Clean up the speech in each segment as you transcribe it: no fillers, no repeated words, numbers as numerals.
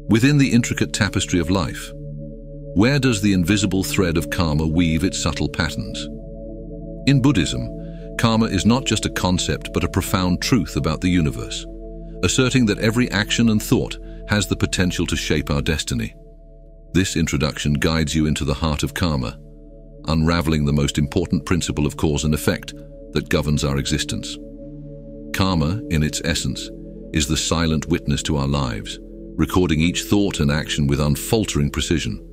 Within the intricate tapestry of life, where does the invisible thread of karma weave its subtle patterns? In Buddhism, karma is not just a concept but a profound truth about the universe, asserting that every action and thought has the potential to shape our destiny. This introduction guides you into the heart of karma, unraveling the most important principle of cause and effect that governs our existence. Karma, in its essence, is the silent witness to our lives, recording each thought and action with unfaltering precision.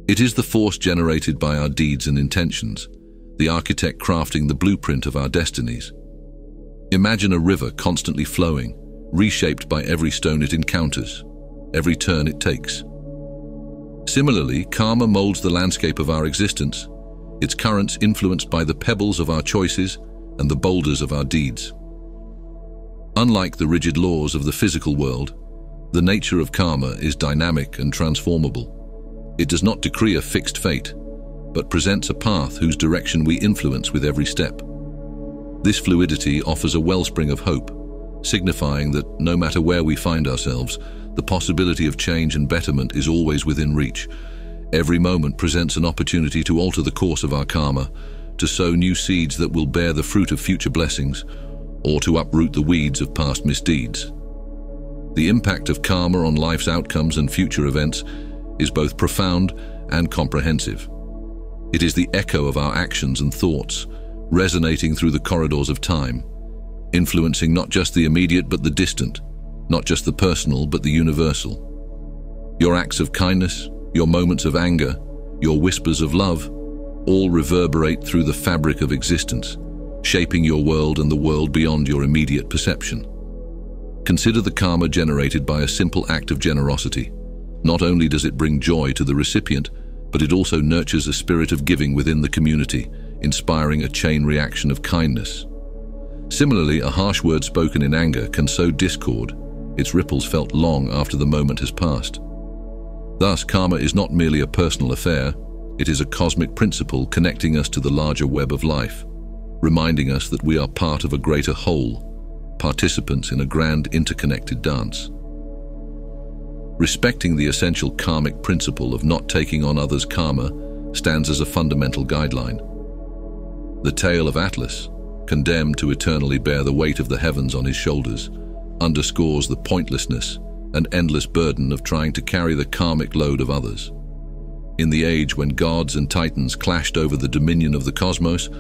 It is the force generated by our deeds and intentions, the architect crafting the blueprint of our destinies. Imagine a river constantly flowing, reshaped by every stone it encounters, every turn it takes. Similarly, karma molds the landscape of our existence, its currents influenced by the pebbles of our choices and the boulders of our deeds. Unlike the rigid laws of the physical world, the nature of karma is dynamic and transformable. It does not decree a fixed fate, but presents a path whose direction we influence with every step. This fluidity offers a wellspring of hope, signifying that no matter where we find ourselves, the possibility of change and betterment is always within reach. Every moment presents an opportunity to alter the course of our karma, to sow new seeds that will bear the fruit of future blessings, or to uproot the weeds of past misdeeds. The impact of karma on life's outcomes and future events is both profound and comprehensive. It is the echo of our actions and thoughts, resonating through the corridors of time, influencing not just the immediate but the distant, not just the personal but the universal. Your acts of kindness, your moments of anger, your whispers of love, all reverberate through the fabric of existence, shaping your world and the world beyond your immediate perception. Consider the karma generated by a simple act of generosity. Not only does it bring joy to the recipient, but it also nurtures a spirit of giving within the community, inspiring a chain reaction of kindness. Similarly, a harsh word spoken in anger can sow discord, its ripples felt long after the moment has passed. Thus, karma is not merely a personal affair, it is a cosmic principle connecting us to the larger web of life, reminding us that we are part of a greater whole, participants in a grand interconnected dance. Respecting the essential karmic principle of not taking on others' karma stands as a fundamental guideline. The tale of Atlas, condemned to eternally bear the weight of the heavens on his shoulders, underscores the pointlessness and endless burden of trying to carry the karmic load of others. In the age when gods and titans clashed over the dominion of the cosmos,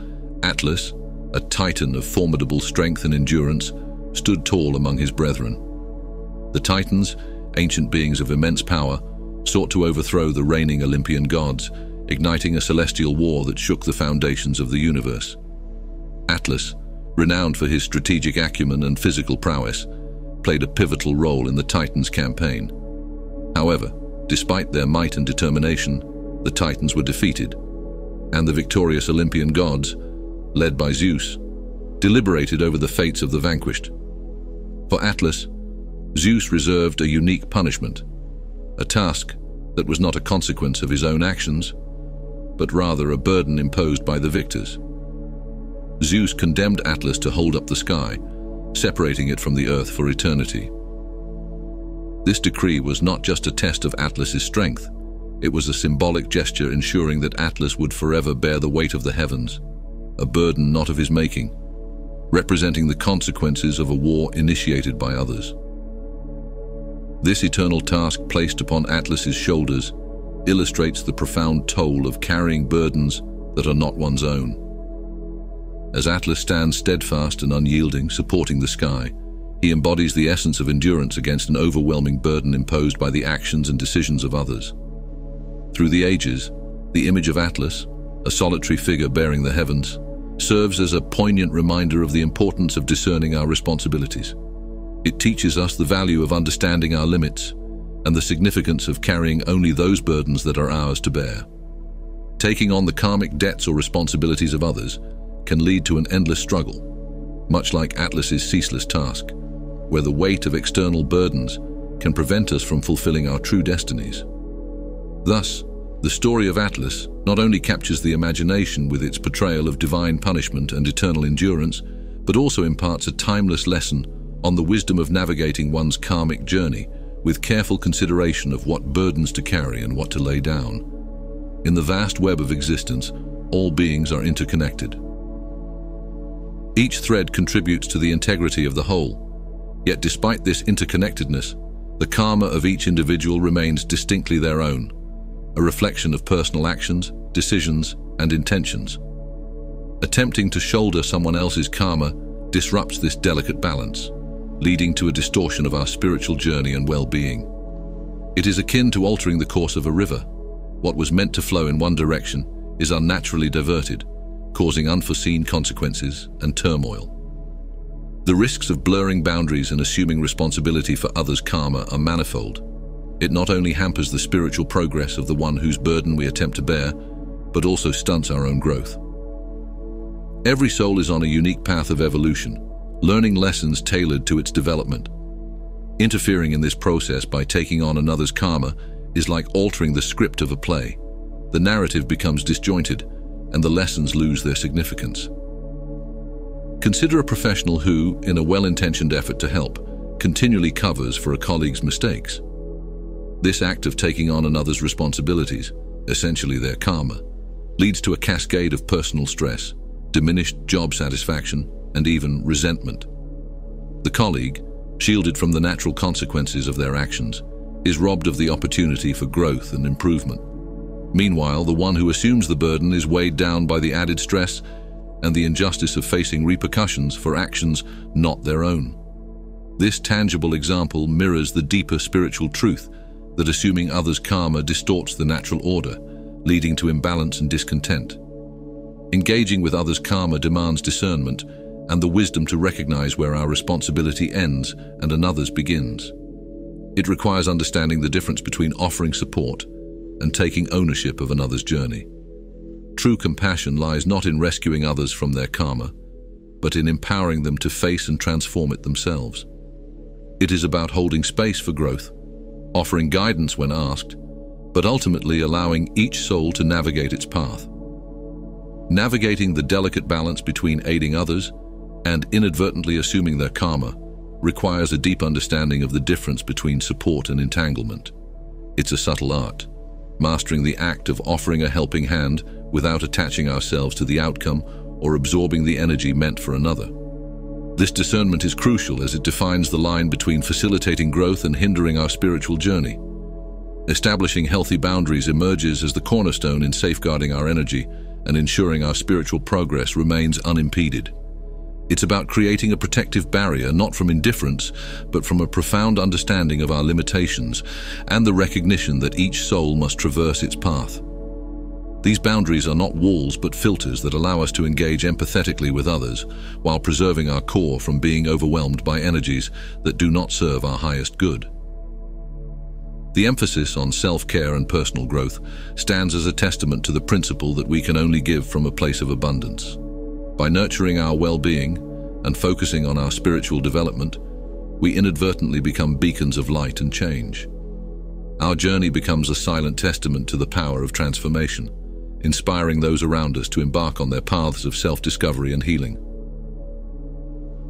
Atlas, a titan of formidable strength and endurance, stood tall among his brethren. The titans, ancient beings of immense power, sought to overthrow the reigning Olympian gods, igniting a celestial war that shook the foundations of the universe. Atlas, renowned for his strategic acumen and physical prowess, played a pivotal role in the Titans' campaign. However, despite their might and determination, the Titans were defeated, and the victorious Olympian gods, led by Zeus, deliberated over the fates of the vanquished. For Atlas, Zeus reserved a unique punishment, a task that was not a consequence of his own actions, but rather a burden imposed by the victors. Zeus condemned Atlas to hold up the sky, separating it from the earth for eternity. This decree was not just a test of Atlas's strength, it was a symbolic gesture ensuring that Atlas would forever bear the weight of the heavens, a burden not of his making, representing the consequences of a war initiated by others. This eternal task placed upon Atlas's shoulders illustrates the profound toll of carrying burdens that are not one's own. As Atlas stands steadfast and unyielding, supporting the sky, he embodies the essence of endurance against an overwhelming burden imposed by the actions and decisions of others. Through the ages, the image of Atlas, a solitary figure bearing the heavens, serves as a poignant reminder of the importance of discerning our responsibilities. It teaches us the value of understanding our limits and the significance of carrying only those burdens that are ours to bear. Taking on the karmic debts or responsibilities of others can lead to an endless struggle, much like Atlas's ceaseless task, where the weight of external burdens can prevent us from fulfilling our true destinies. Thus, the story of Atlas not only captures the imagination with its portrayal of divine punishment and eternal endurance, but also imparts a timeless lesson on the wisdom of navigating one's karmic journey with careful consideration of what burdens to carry and what to lay down. In the vast web of existence, all beings are interconnected. Each thread contributes to the integrity of the whole, yet despite this interconnectedness, the karma of each individual remains distinctly their own, a reflection of personal actions, decisions, and intentions. Attempting to shoulder someone else's karma disrupts this delicate balance, leading to a distortion of our spiritual journey and well-being. It is akin to altering the course of a river. What was meant to flow in one direction is unnaturally diverted, causing unforeseen consequences and turmoil. The risks of blurring boundaries and assuming responsibility for others' karma are manifold. It not only hampers the spiritual progress of the one whose burden we attempt to bear, but also stunts our own growth. Every soul is on a unique path of evolution, learning lessons tailored to its development. Interfering in this process by taking on another's karma is like altering the script of a play. The narrative becomes disjointed, and the lessons lose their significance. Consider a professional who, in a well-intentioned effort to help, continually covers for a colleague's mistakes. This act of taking on another's responsibilities, essentially their karma, leads to a cascade of personal stress, diminished job satisfaction, and even resentment. The colleague, shielded from the natural consequences of their actions, is robbed of the opportunity for growth and improvement. Meanwhile, the one who assumes the burden is weighed down by the added stress and the injustice of facing repercussions for actions not their own. This tangible example mirrors the deeper spiritual truth that assuming others' karma distorts the natural order, leading to imbalance and discontent. Engaging with others' karma demands discernment and the wisdom to recognize where our responsibility ends and another's begins. It requires understanding the difference between offering support and taking ownership of another's journey. True compassion lies not in rescuing others from their karma, but in empowering them to face and transform it themselves. It is about holding space for growth, offering guidance when asked, but ultimately allowing each soul to navigate its path. Navigating the delicate balance between aiding others and inadvertently assuming their karma requires a deep understanding of the difference between support and entanglement. It's a subtle art, mastering the act of offering a helping hand without attaching ourselves to the outcome or absorbing the energy meant for another. This discernment is crucial as it defines the line between facilitating growth and hindering our spiritual journey. Establishing healthy boundaries emerges as the cornerstone in safeguarding our energy and ensuring our spiritual progress remains unimpeded. It's about creating a protective barrier not from indifference, but from a profound understanding of our limitations and the recognition that each soul must traverse its path. These boundaries are not walls but filters that allow us to engage empathetically with others while preserving our core from being overwhelmed by energies that do not serve our highest good. The emphasis on self-care and personal growth stands as a testament to the principle that we can only give from a place of abundance. By nurturing our well-being and focusing on our spiritual development, we inadvertently become beacons of light and change. Our journey becomes a silent testament to the power of transformation, inspiring those around us to embark on their paths of self-discovery and healing.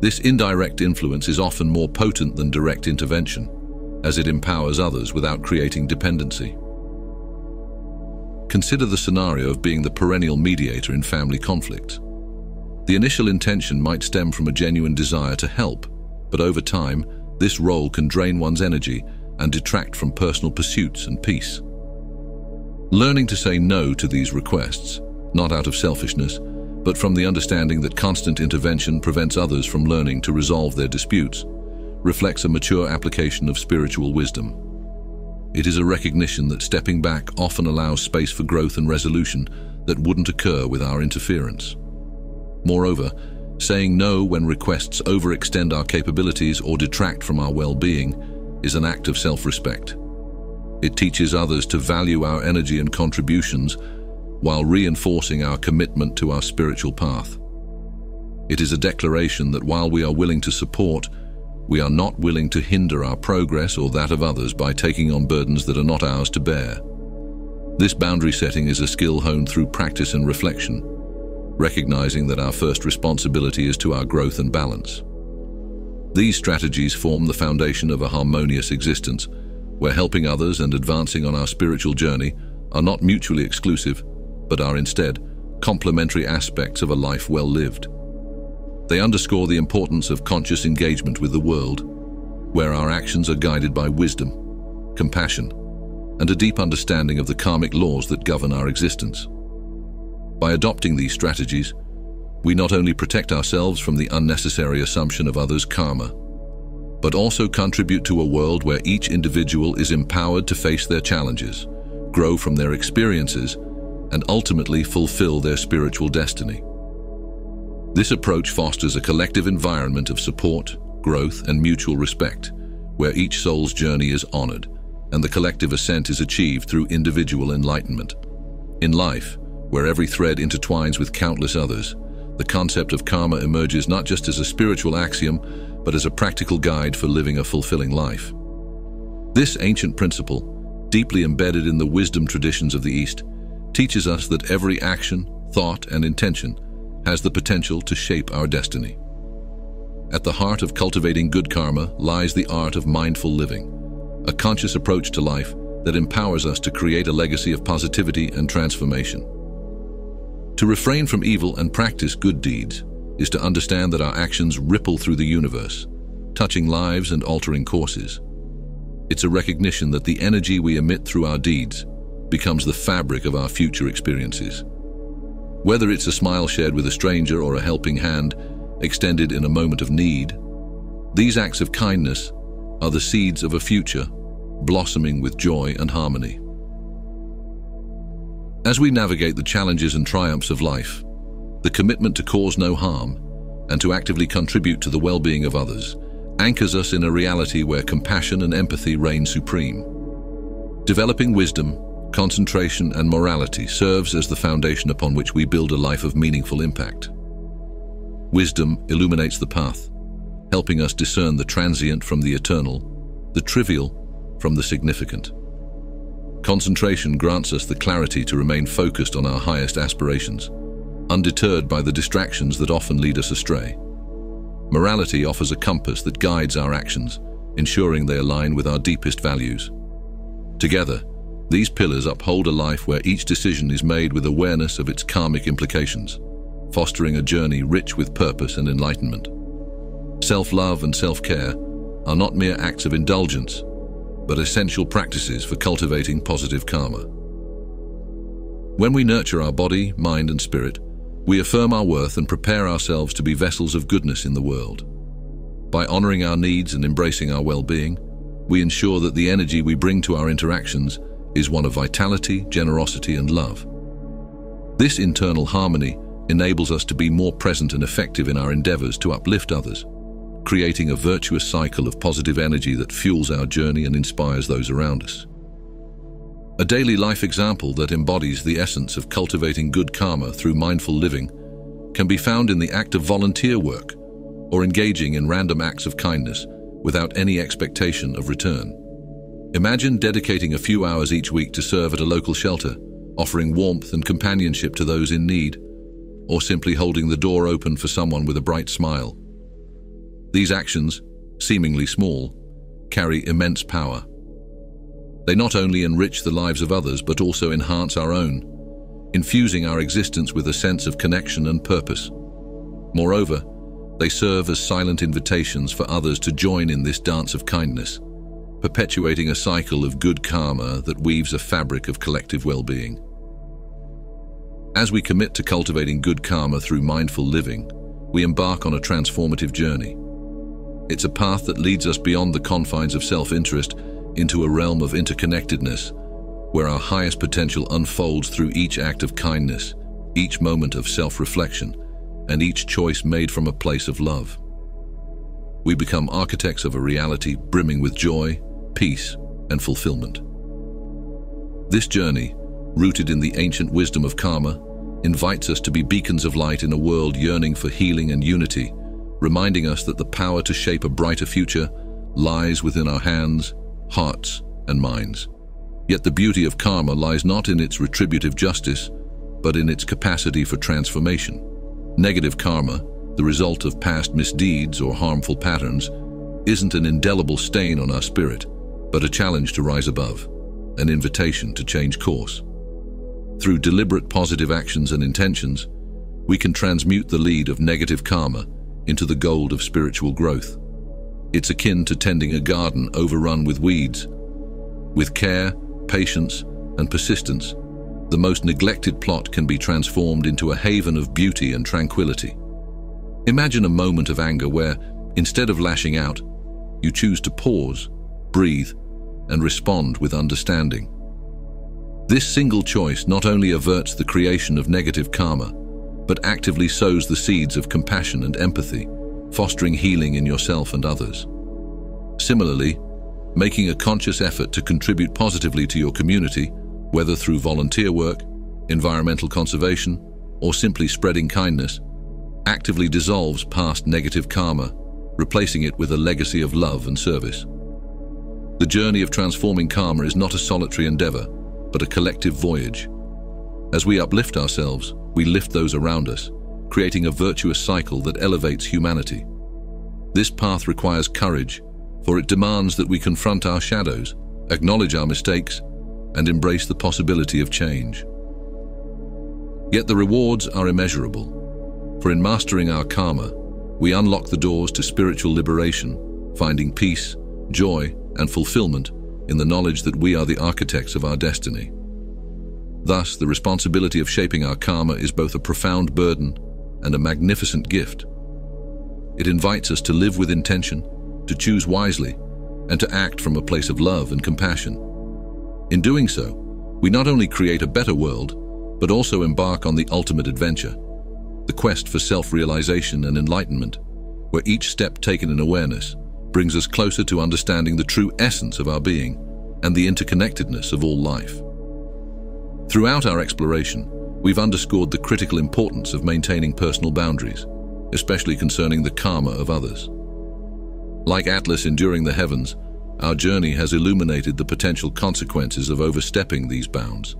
This indirect influence is often more potent than direct intervention, as it empowers others without creating dependency. Consider the scenario of being the perennial mediator in family conflicts. The initial intention might stem from a genuine desire to help, but over time, this role can drain one's energy and detract from personal pursuits and peace. Learning to say no to these requests, not out of selfishness, but from the understanding that constant intervention prevents others from learning to resolve their disputes, reflects a mature application of spiritual wisdom. It is a recognition that stepping back often allows space for growth and resolution that wouldn't occur with our interference. Moreover, saying no when requests overextend our capabilities or detract from our well-being is an act of self-respect. It teaches others to value our energy and contributions while reinforcing our commitment to our spiritual path. It is a declaration that while we are willing to support, we are not willing to hinder our progress or that of others by taking on burdens that are not ours to bear. This boundary setting is a skill honed through practice and reflection, recognizing that our first responsibility is to our growth and balance. These strategies form the foundation of a harmonious existence, where helping others and advancing on our spiritual journey are not mutually exclusive, but are instead complementary aspects of a life well lived. They underscore the importance of conscious engagement with the world, where our actions are guided by wisdom, compassion, and a deep understanding of the karmic laws that govern our existence. By adopting these strategies, we not only protect ourselves from the unnecessary assumption of others' karma, but also contribute to a world where each individual is empowered to face their challenges, grow from their experiences, and ultimately fulfill their spiritual destiny. This approach fosters a collective environment of support, growth, and mutual respect, where each soul's journey is honored and the collective ascent is achieved through individual enlightenment. In life, where every thread intertwines with countless others, the concept of karma emerges not just as a spiritual axiom, but as a practical guide for living a fulfilling life. This ancient principle, deeply embedded in the wisdom traditions of the East, teaches us that every action, thought, and intention has the potential to shape our destiny. At the heart of cultivating good karma lies the art of mindful living, a conscious approach to life that empowers us to create a legacy of positivity and transformation. To refrain from evil and practice good deeds is to understand that our actions ripple through the universe, touching lives and altering courses. It's a recognition that the energy we emit through our deeds becomes the fabric of our future experiences. Whether it's a smile shared with a stranger or a helping hand extended in a moment of need, these acts of kindness are the seeds of a future blossoming with joy and harmony. As we navigate the challenges and triumphs of life, the commitment to cause no harm and to actively contribute to the well-being of others anchors us in a reality where compassion and empathy reign supreme. Developing wisdom, concentration, and morality serves as the foundation upon which we build a life of meaningful impact. Wisdom illuminates the path, helping us discern the transient from the eternal, the trivial from the significant. Concentration grants us the clarity to remain focused on our highest aspirations, undeterred by the distractions that often lead us astray. Morality offers a compass that guides our actions, ensuring they align with our deepest values. Together, these pillars uphold a life where each decision is made with awareness of its karmic implications, fostering a journey rich with purpose and enlightenment. Self-love and self-care are not mere acts of indulgence, but essential practices for cultivating positive karma. When we nurture our body, mind, and spirit, we affirm our worth and prepare ourselves to be vessels of goodness in the world. By honoring our needs and embracing our well-being, we ensure that the energy we bring to our interactions is one of vitality, generosity, and love. This internal harmony enables us to be more present and effective in our endeavors to uplift others, creating a virtuous cycle of positive energy that fuels our journey and inspires those around us. A daily life example that embodies the essence of cultivating good karma through mindful living can be found in the act of volunteer work or engaging in random acts of kindness without any expectation of return. Imagine dedicating a few hours each week to serve at a local shelter, offering warmth and companionship to those in need, or simply holding the door open for someone with a bright smile. These actions, seemingly small, carry immense power. They not only enrich the lives of others, but also enhance our own, infusing our existence with a sense of connection and purpose. Moreover, they serve as silent invitations for others to join in this dance of kindness, perpetuating a cycle of good karma that weaves a fabric of collective well-being. As we commit to cultivating good karma through mindful living, we embark on a transformative journey. It's a path that leads us beyond the confines of self-interest into a realm of interconnectedness, where our highest potential unfolds through each act of kindness, each moment of self-reflection, and each choice made from a place of love. We become architects of a reality brimming with joy, peace, and fulfillment. This journey, rooted in the ancient wisdom of karma, invites us to be beacons of light in a world yearning for healing and unity, reminding us that the power to shape a brighter future lies within our hands, hearts, and minds. Yet the beauty of karma lies not in its retributive justice, but in its capacity for transformation. Negative karma, the result of past misdeeds or harmful patterns, isn't an indelible stain on our spirit, but a challenge to rise above, an invitation to change course. Through deliberate positive actions and intentions, we can transmute the lead of negative karma into the gold of spiritual growth. It's akin to tending a garden overrun with weeds. With care, patience, and persistence, the most neglected plot can be transformed into a haven of beauty and tranquility. Imagine a moment of anger where, instead of lashing out, you choose to pause, breathe, and respond with understanding. This single choice not only averts the creation of negative karma, but actively sows the seeds of compassion and empathy, fostering healing in yourself and others. Similarly, making a conscious effort to contribute positively to your community, whether through volunteer work, environmental conservation, or simply spreading kindness, actively dissolves past negative karma, replacing it with a legacy of love and service. The journey of transforming karma is not a solitary endeavor, but a collective voyage. As we uplift ourselves, we lift those around us, creating a virtuous cycle that elevates humanity. This path requires courage, for it demands that we confront our shadows, acknowledge our mistakes, and embrace the possibility of change. Yet the rewards are immeasurable, for in mastering our karma, we unlock the doors to spiritual liberation, finding peace, joy, and fulfillment in the knowledge that we are the architects of our destiny. Thus, the responsibility of shaping our karma is both a profound burden and a magnificent gift. It invites us to live with intention, to choose wisely, and to act from a place of love and compassion. In doing so, we not only create a better world, but also embark on the ultimate adventure, the quest for self-realization and enlightenment, where each step taken in awareness brings us closer to understanding the true essence of our being and the interconnectedness of all life. Throughout our exploration, we've underscored the critical importance of maintaining personal boundaries, especially concerning the karma of others. Like Atlas enduring the heavens, our journey has illuminated the potential consequences of overstepping these bounds.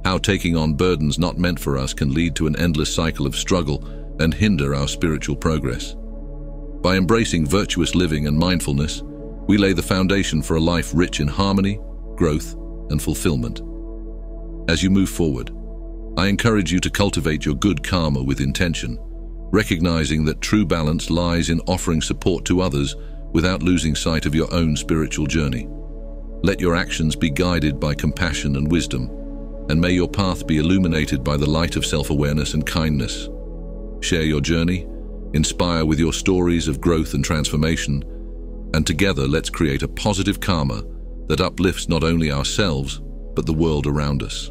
How taking on burdens not meant for us can lead to an endless cycle of struggle and hinder our spiritual progress. By embracing virtuous living and mindfulness, we lay the foundation for a life rich in harmony, growth, and fulfillment. As you move forward, I encourage you to cultivate your good karma with intention, recognizing that true balance lies in offering support to others without losing sight of your own spiritual journey. Let your actions be guided by compassion and wisdom, and may your path be illuminated by the light of self-awareness and kindness. Share your journey, inspire with your stories of growth and transformation, and together let's create a positive karma that uplifts not only ourselves, but the world around us.